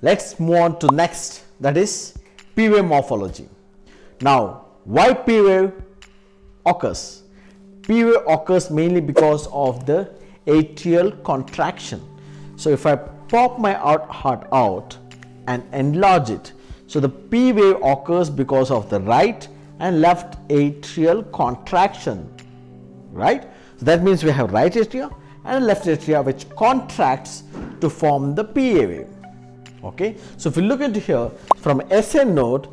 let's move on to next, that is P wave morphology. Now, why P wave occurs? P wave occurs mainly because of the atrial contraction. So if I pop my heart out and enlarge it, so the P wave occurs because of the right and left atrial contraction, right? So that means we have right atria and left atria which contracts to form the PA wave. Okay, so if you look into here, from SA node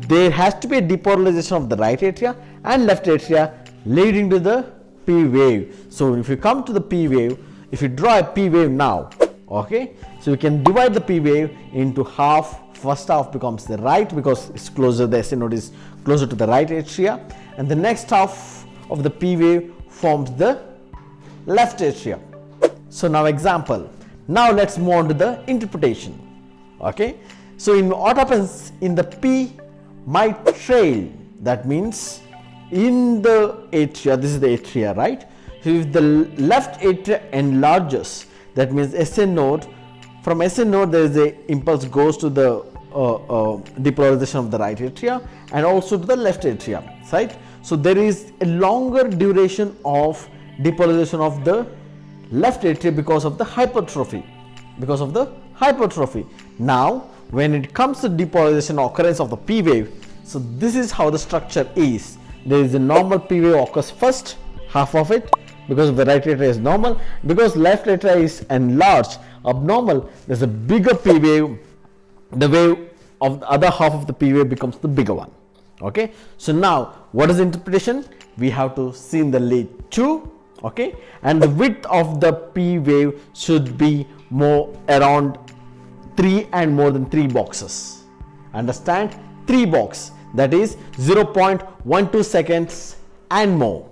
there has to be a depolarization of the right atria and left atria leading to the P wave. So if you come to the P wave, if you draw a P wave now, okay, so you can divide the P wave into half. First half becomes the right because it's closer, the SA node is closer to the right atria, and the next half of the P wave forms the left atria. So now example, now let's move on to the interpretation. Okay, so in what happens in the P mitral, that means in the atria, this is the atria, right? So if the left atria enlarges, that means SA node, from SA node there is a impulse goes to the depolarization of the right atria and also to the left atria, right? So there is a longer duration of depolarization of the left atria because of the hypertrophy, Now when it comes to depolarization occurrence of the P wave, so this is how the structure is. There is a normal P wave occurs first, half of it, because the right atria is normal. Because left atria is enlarged, abnormal, there's a bigger P wave. The wave of the other half of the P wave becomes the bigger one. Okay, so now what is the interpretation? We have to see in the lead 2, okay, and the width of the P wave should be more around 3 and more than 3 boxes. Understand? 3 box, that is 0.12 seconds and more.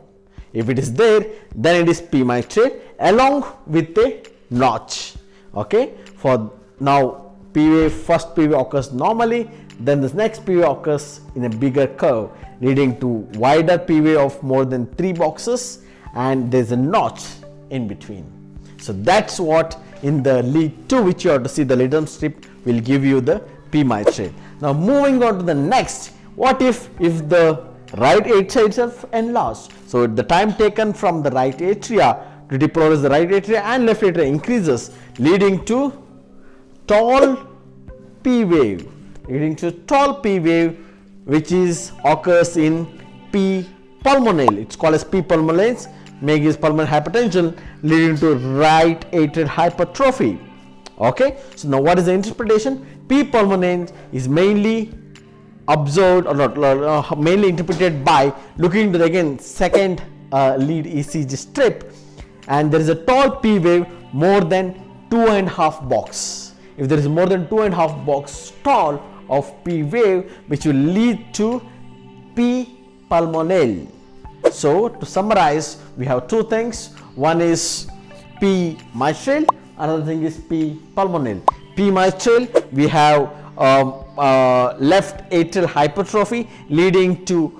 If it is there, then it is P mitral along with a notch. Okay, for now P wave, first P wave occurs normally, then this next P wave occurs in a bigger curve leading to wider P wave of more than 3 boxes, and there's a notch in between. So that's what in the lead 2, which you have to see the lead strip, will give you the P mitral. Now moving on to the next, what if the right atria itself enlarged? So the time taken from the right atria to depolarize the right atria and left atria increases, leading to tall P wave, which occurs in P pulmonale. It's called as P pulmonale, may is pulmonary hypertension leading to right atrial hypertrophy. Okay, so now what is the interpretation? P pulmonale is mainly observed or not, mainly interpreted by looking to the again second lead ECG strip, and there is a tall P wave more than 2.5 box. If there is more than 2.5 box tall of P wave, which will lead to P pulmonale. So to summarize, we have 2 things. One is P mitral, another thing is P pulmonale. P mitral, we have left atrial hypertrophy leading to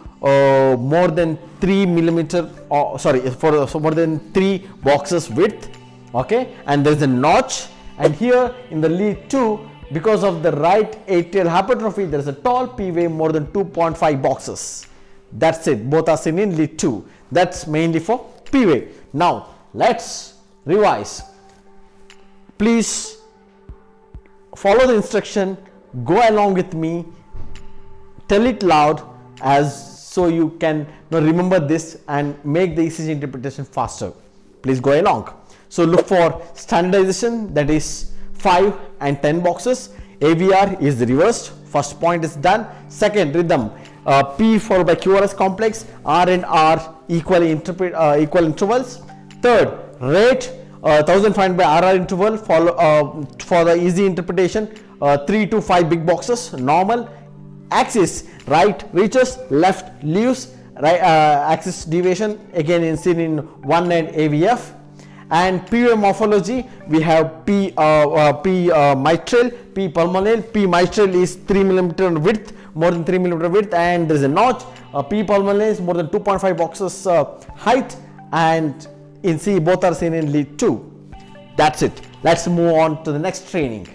more than 3 millimeter, for more than 3 boxes width. Okay, and there is a notch. And here in the lead 2, because of the right atrial hypertrophy, there is a tall P wave more than 2.5 boxes. That's it. Both are seen in lead 2. That's mainly for P wave. Now let's revise. Please follow the instruction. Go along with me. Tell it loud, so you can remember this and make the ECG interpretation faster. Please go along. So look for standardization, that is 5 and 10 boxes. AVR is reversed. First point is done. Second, rhythm, P followed by QRS complex, R and R equal intervals. Third, rate 1500 by RR interval for the easy interpretation, 3 to 5 big boxes. Normal axis, right reaches, left leaves. Right axis deviation again is seen in 1 and AVF. And P wave morphology, we have P mitral, P pulmonale. P mitral is 3 millimeter width, more than 3 millimeter width, and there is a notch. P pulmonale is more than 2.5 boxes height, and in C both are seen in lead 2. That's it. Let's move on to the next training.